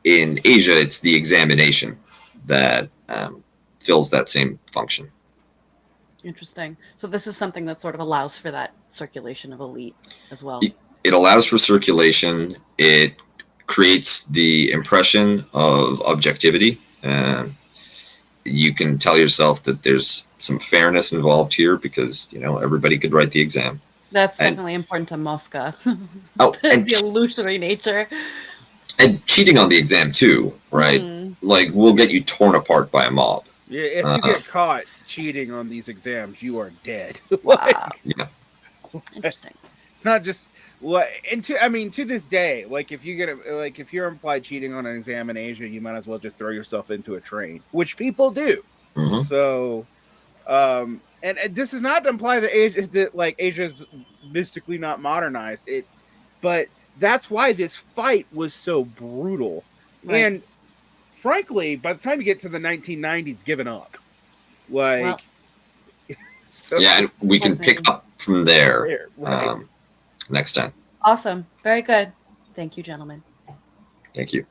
in Asia, it's the examination that fills that same function. Interesting. So this is something that sort of allows for that circulation of elite as well. It allows for circulation. It creates the impression of objectivity. You can tell yourself that there's some fairness involved here because, everybody could write the exam. That's definitely important to Mosca. And the illusory nature. And cheating on the exam too, right? Like, will get you torn apart by a mob. Yeah, if you get caught cheating on these exams, you are dead. Wow. Yeah. Interesting. It's not just to this day, like if you're implied cheating on an exam in Asia, you might as well just throw yourself into a train, which people do. Mm-hmm. So, and this is not to imply that Asia's mystically not modernized. But that's why this fight was so brutal. Right. And frankly, by the time you get to the 1990s, given up. And we can pick up from there next time. Awesome. Very good. Thank you, gentlemen. Thank you.